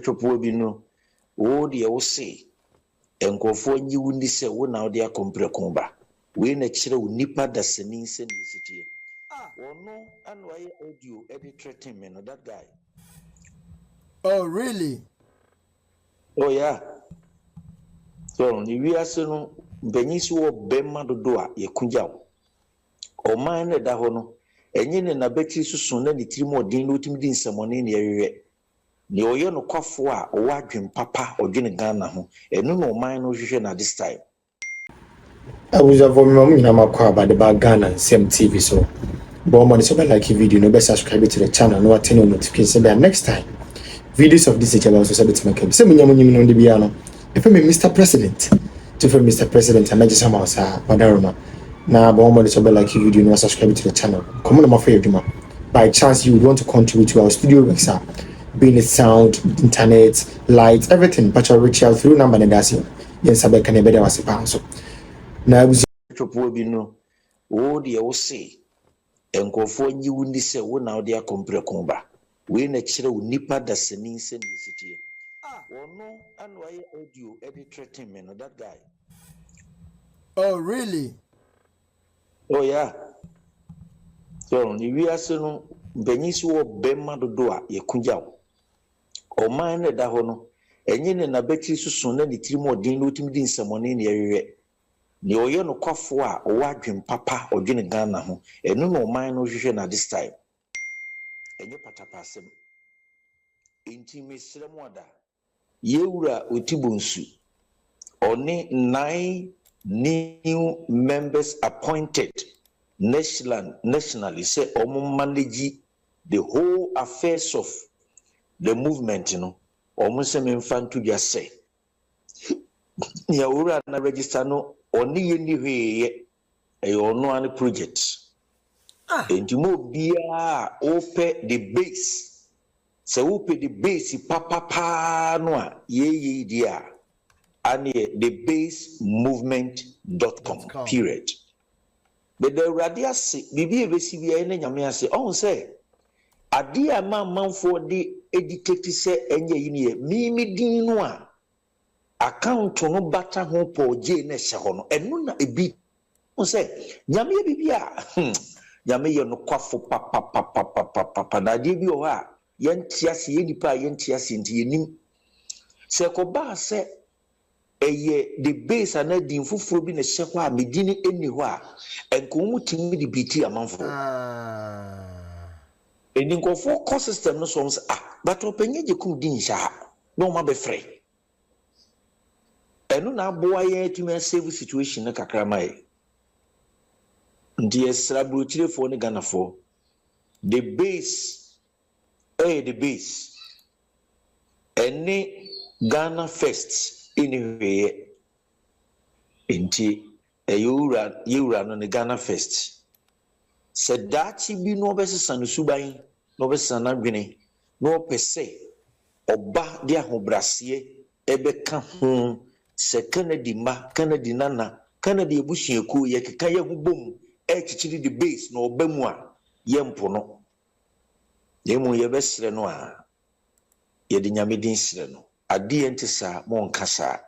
chopo bi no wo de wo se enkofo nyi wundi se wo na wo de akompre komba we na kire wo nipa da sani se ne sitie wono anu aye audio editing me no that guy. Oh really? Oh yeah. So ni wi ase no banyisi wo bemma dodo a yekunja wo o man ne da ho no enye ne na beti susun na ne tirimo odin no timi di nsamone ne yewe ne oye no kwafo a o wadwen papa odwene Ghana ho enu no man no hwehwe na this time. I was a woman about the Ghana and CMTV, so Bomani so like video, no best subscribe to the channel, no attend on notification. Then next time, videos of this channel also submit to my camera. Same on the piano. If I'm Mr. President, to from Mr. President, and I just somehow say, Padaroma. Now, Bomani so like video, no subscribe to the channel. Come on, my favorite. By chance, you would want to contribute to our studio works, being it sound, internet, lights, everything. But you'll reach out through number and that's it. Yes, I can better was a pound. So. Na chopo bi no wo de wo se enkofo nyi wundi se wo na wo de akompre komba we na kire wo nipa da sani se ne sitie wono anu aye audio editing me no that guy. Oh really? Oh yeah. So ni wi ase no banyisi wo bemma dodo a yekunja wo o man ne da ho no enye ne na beti susun na ne tirimo odin no timi di nsamone ne yewe ne oye no kwafo a o wadwen papa odwene Ghana ho enu no man no hwehwe na this time enye patapasem enti mesrem oda yewura otibonsu oni 9 new members appointed nationally say omo manage the whole affairs of the movement, you know, almost a infantu just say. Yawura na register no only any way a no any project. And you move bia ope the base. So ope the base papa no ye dia and the base movement.com period. But the radia say bibi ebesibia ene nyame ase on say ade a manfo de edicate say enye yini mimi din no a account no bata ho poje na hye ho no enu na ebi on say nyame bibi a nyame ye no kwafo papa na de bi o ha yentiase ye nipa yentiase nti yenim se ko ba se eye the base ana din fufuro bi na hye ho a medini eni ho a enko mutimi de biti amanfo eni nko for cost system no so but openye je kum din sha no ma be free enu na aboa ye tumi save situation na kakra mai ndi esra brochirefo ne Ghana for the base the base any Ghana first anyway enti yura no ne Ghana first said that bi no besesa no suban no besesa na dwene no pese oba de ahobrase ebeka ho se Kennedy ma Kennedy nana Kennedy ebusuaku ye keka ye hubom echichiri the base no oba mu a ye mpo no ye mu ye besere no a ye de nyame din sere no ade entisa mo nkasa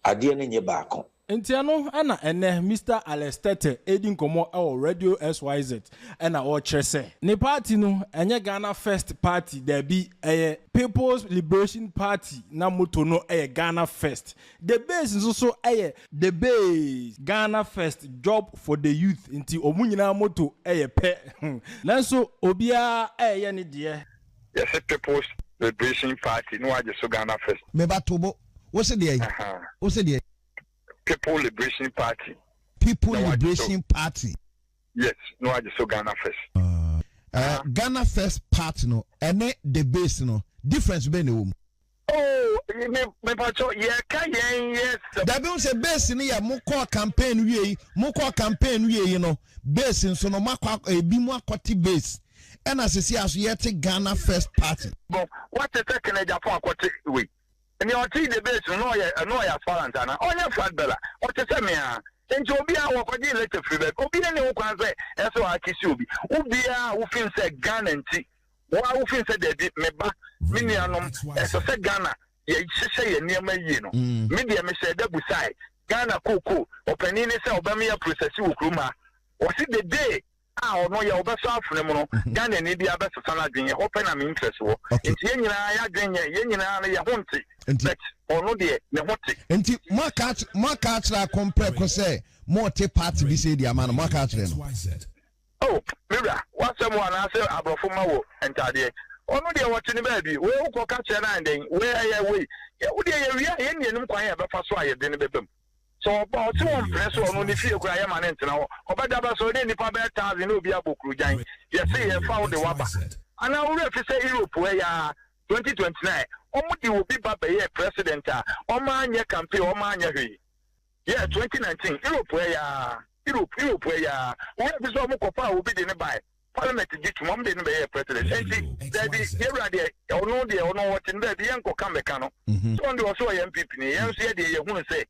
ade ne nye baako Entiano ana ene Mr. Alestete edin komo e Radio SYZ ena o kyerese ne party no enye Ghana First Party there be People's Liberation Party na moto no Ghana First the base nso the base Ghana First job for the youth nti omunyina moto pe nanso obia ne de yes People's Liberation Party no aje so Ghana First me batobo wo se de wo se de People Liberation Party. People Liberation Party. Yes, no, I just saw Ghana First. Ghana First Party no, and the base no difference between them. Oh, me pacho, yes. That means a base in here, more campaign we, you know, base in so no more be more quality base. And as I see, as yet Ghana First Party. But what the second Japan quality we. And you see the base, no, as far as Anna, on your flat bella, what to say me, and to be our body letter free, Obi and no can say, and so I kiss you, Ubia, who feels a gun and tea, Wa wo fin say dey me ba me nuanom say Ghana ye hyehyɛ ye nneɛma yie no me de me hyɛ da busai Ghana koko opani ne say obama ya process wo kroma o si the day ono ya obeso afune mu no Ghana ni bia be sesa na dwen ye open na me interest wo nti ye nyina ya dwen ye nyina na ye honte but ono de ne honte nti maka tra compare ko say mo te party bi say di ama no maka tra no oh mira wasem wa na say abrofo ma wo entade ono de wote ne baabi we ko ka che na den we ya we wo de ye wi ye nenum kwan ya be fa so aye de ne bebem so about 2 press ono ni fie kura ya mane ntena ho obeda ba so de nipa be 1000 obi abokuru jan ye say ye found the waba ana wo refi say Europe we ya 2029 omo di obi ba be ye president a omo anye campaign omo anye hwe yeah 2019 Europe we ya wo refi so omo kofa obi de ne bai parliament di tumom de ne be ye president enti there be ye rade ono what in be ye nko kameka no so on the also ye MPP ni ye nso ye de ye hunu say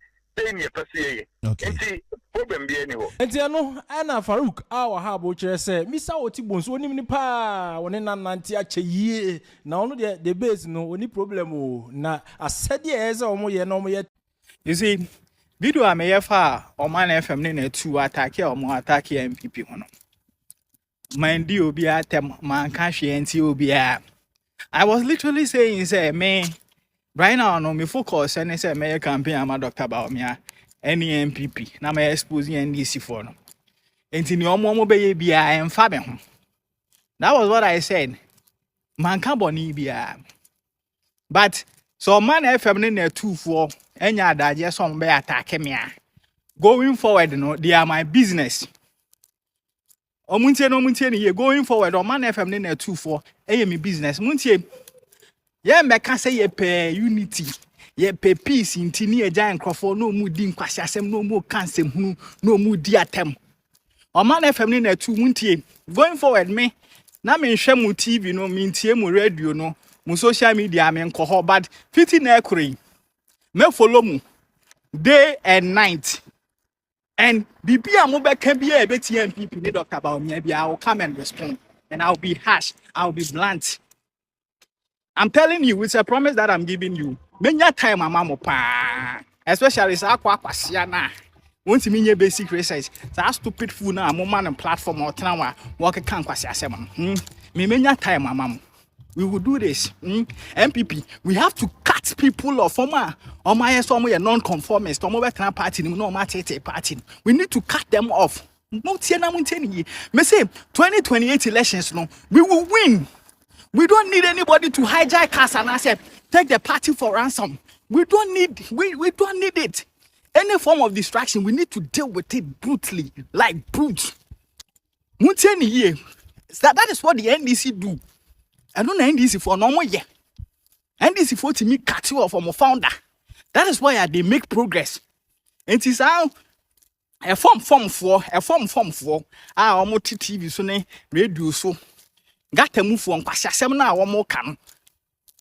problem bi eni ho enti no ana Farouk awa ha bo kire se misa woti bonso onim ni pa woni nanante ache yie na ono de base no oni problem o na asede eze omo ye no omo ye you see video am ye fa Oman FM ne na tu attack MPP ho no mind di obi atem man ka hwe enti obi a I was literally saying say me right now, no, me focus and say my campaign. I'm a doctor about me. Any MPP. Now me exposing NDC for no. Enti ni omo be ye bia emfa be ho. That was what I said. Man can boni bia. But so man FM ne 2 for enya adaje some be attack me. Going forward, no, they are my business. Omuntie ni ye going forward. O man FM ne 2 for me business. Muntie. Yeah, make say ye pay unity, ye pay peace in tini a giant crofo, no mu dim kwasiasem, no more cansem, no mu diatem. O man FM na 2 muntie. Going forward, me na me nhwe mu TV no, me ntie mu radio no, mu social media me nko but fiti na ekure. Me follow mu day and night. And bibia mo be kan bia e beti MPP ni Dr. Baumia bia I will come and respond and I'll be harsh, I'll be blunt. I'm telling you, it's a promise that I'm giving you. Menya time mama pa. Especially sa akwa kwasia na. Won't me basic research. That stupid fool na mo man platform or tena wa kan kwasia asem. Me menya time mama. We will do this. MPP, we have to cut people off. Omo non-conformist. Omo betena party no matete party. We need to cut them off. Me say 2028 elections no, we will win. We don't need anybody to hijack us and I said, take the party for ransom. We don't need it. Any form of distraction, we need to deal with it brutally, like brute. That is what the NDC do. I don't know NDC for no more year. NDC for to me cut you off from a founder. That is why they make progress. And it is how a form for almost TV so radio so. Got a move for Pasha Semina or more can.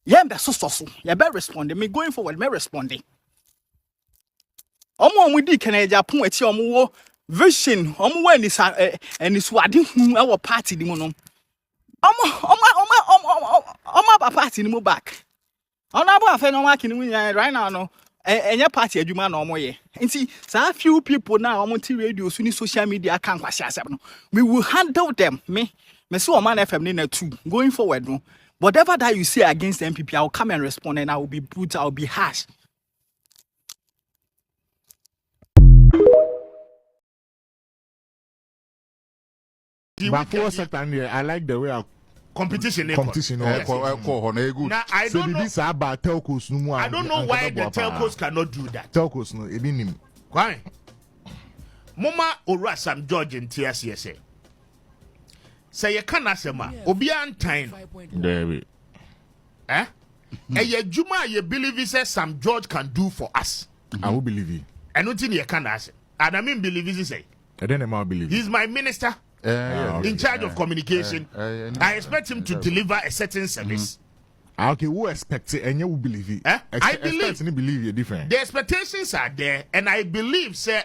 Yeah, that's so. You better respond. Me going forward, me responding. Omo we di Canada pon ati omo vision. Omo when is and is what our party di mo no. Omo party ni mo back. Ono abo afa no mark ni right now no. Enya party adwuma na omo ye. Nti sa few people now omo ti radio so ni social media kan kwase asem no. We will handle them. Me see Oman FM na 2 going forward no. Whatever that you say against the MPP, I will come and respond and I will be brutal, I will be harsh. Before second I like the way I competition. Now, I don't know. I don't know why the telcos cannot do that. Telcos no, ebinim. Why? Mama Ora Sam George in TSCSA. Say you can't asema. Obian time. There. Eh? Eye Juma, you believe he says Sam George can do for us. I will believe you. And nothing you can't ask. And I mean believe he say. I don't know believe. He's my minister. In charge of communication. I expect him to deliver a certain service. Okay, who expects it and you will believe it? I believe you different. The expectations are there, and I believe, sir,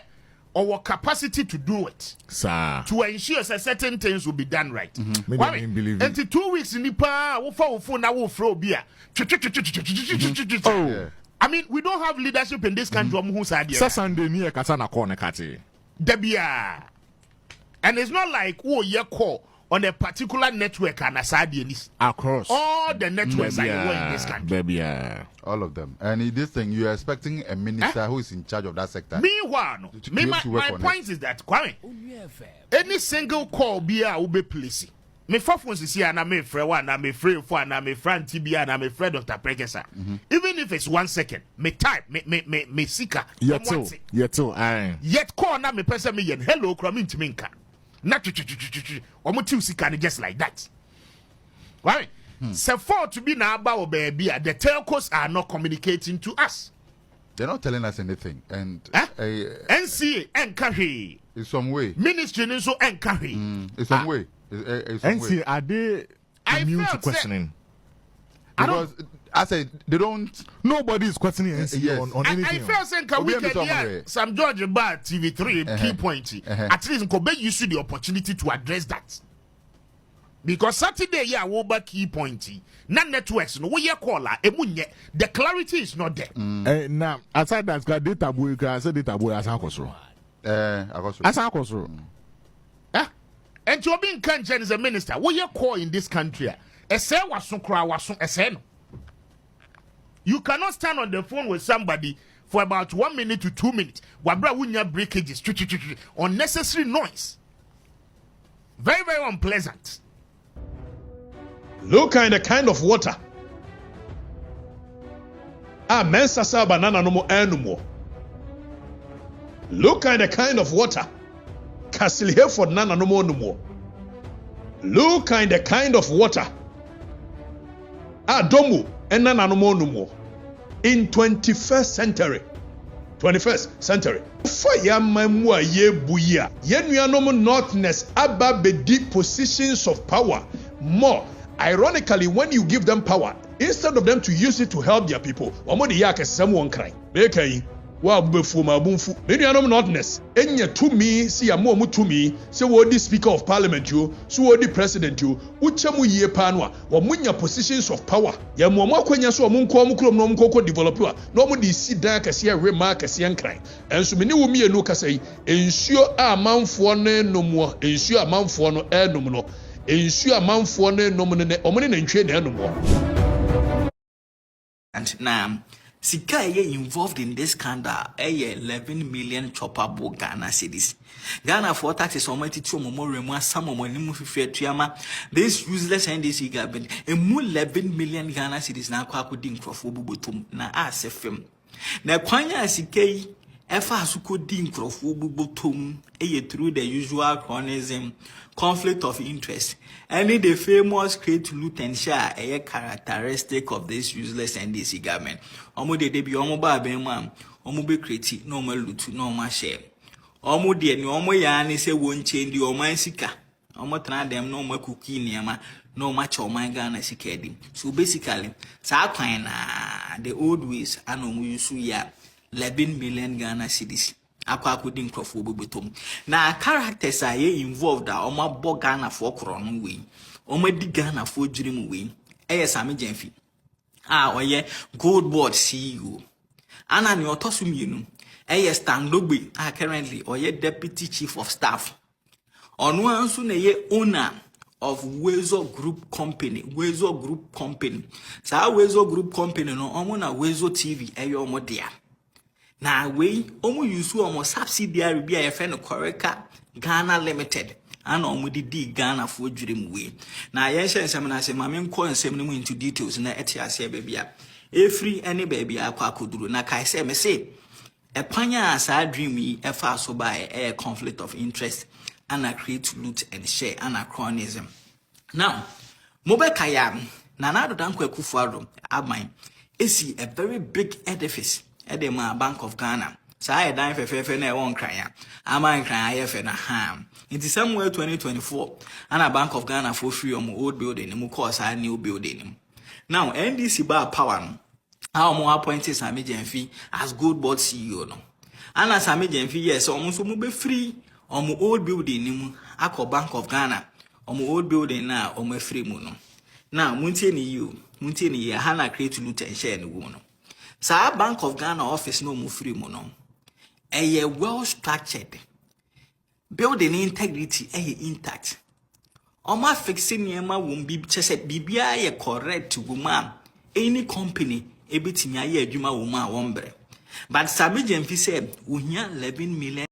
our capacity to do it. Sir. To ensure that certain things will be done right. Why believe until 2 weeks in the pa, we now will throw beer. Oh. I mean, we don't have leadership in this country. Sunday near Katana corner Kati. Debia. And it's not like, oh, you call on a particular network and across all the networks that you in this country. Baby, all of them. And in this thing, you are expecting a minister who is in charge of that sector. Meanwhile, my point is that, Kwame, any single call be a ube placing. Me fofun is here and I'm afraid one, I'm afraid for and I'm afraid TB and I'm afraid Dr. Prekesa. Even if it's 1 second, me type, me seeker. Yet too, Yet call now me person me yen hello cramin to minka. Not or mo two seeker just like that. Right? So for to be now about baby, the telcos are not communicating to us. They're not telling us anything. And NCA and carry in some way. Ministry so and carry. In some way. And see, are they immune to questioning? Because I said they don't. Nobody is questioning NC on anything. I feel saying we can some George Bar TV3 key point. At least Kobe use the opportunity to address that. Because Saturday, we'll back key point. Non networks, no way caller, the clarity is not there. Now, aside that, got data boy, I said data boy as a cosro. As a cosro. And to being conscious as a minister, what you call in this country? You cannot stand on the phone with somebody for about 1 minute to 2 minutes. Wabra wunya breakages, unnecessary noise. Very, very unpleasant. Look at the kind of water. Mensa sa banana no more. Look at the kind of water. Castle Hereford nana no more. Look at the kind of water. Domu and nana no more. In 21st century. 21st century. Fire mamua ye buya. Yenuanomo northness abba be deep positions of power. More. Ironically, when you give them power, instead of them to use it to help their people, omodi yake someone cry. Bekai. Wa bufu mabunfu menuanom notness enya tumi si ya mo tumi se wo di speaker of parliament yo so wo di president yo uchemu yie pa no a wo munya positions of power ya mo akwanya so mo nko mo krom no mo develop a no mo di si dan kase ya rema kase nkran enso me ne wo mienu kase yi ensuo amanfo no nomo ensuo amanfo no enom no ensuo amanfo no enom ne omone na ntwe na enom and now Sika involved in this scandal, 11 million choppable Ghana cedis. Ghana for taxes on my teacher, Momorema, some of my new Fiat this useless NDC government, a more 11 million Ghana cedis now quacking for Fubutum, na as a film. Now, Quanya Sika, Efasuko Din Crofubutum, through the usual chronism, conflict of interest. Any the famous create loot and share a characteristic of this useless NDC government. Omo de be omo ba be man, omo be create normal loot, normal share. Omo de ni omo ya ni se won change the oman sika. Omo tana dem no ma cookie niama, no match oman Ghana sika dim. So basically, sa kwan na the old ways and omo use ya 11 million Ghana cedis. Akwa kudi nkrofo bobotom na characters are involved a oma bo Ghana for krono we oma di Ghana for dream we Sami Jenfi oye gold board CEO ana ni otosu mienu Stan Logbe currently oye deputy chief of staff onu anso na owner of Wezo Group Company sa Wezo Group Company no omo na Wezo TV omo dia. Na we omo use omo subsidiary bi a yefe no Koreka Ghana Limited ana omo di Ghana for dream we na ye nsem na se mame nko nsem no into details na etiase baby a every any baby akwa akoduro na kai se me say epanya asa dream yi efa so by a conflict of interest and create loot and share and chronism. Now mobeka ya na do dan kwakufu ado aban esi a very big edifice Edema Bank of Ghana. So I dine for na won cry. Am cry for na ham. It is somewhere 2024 and a Bank of Ghana for free on old building mu cause a new building. Now NDC bar power how more appointees Sami Jenfi as good board CEO no. ana same Jemfi yes almost mo be free omo old building ni mu akọ Bank of Ghana omo old building na omo free mu no na muntie ni ye ha na create loot and share ni wo no sa Bank of Ghana office no omo free mu no eye well structured building integrity intact Oma fixing yema won bi chese bibia ye correct woman any company ebetimi aye adwuma wo ma won bre but Sabi Jemfi said uhia 11 million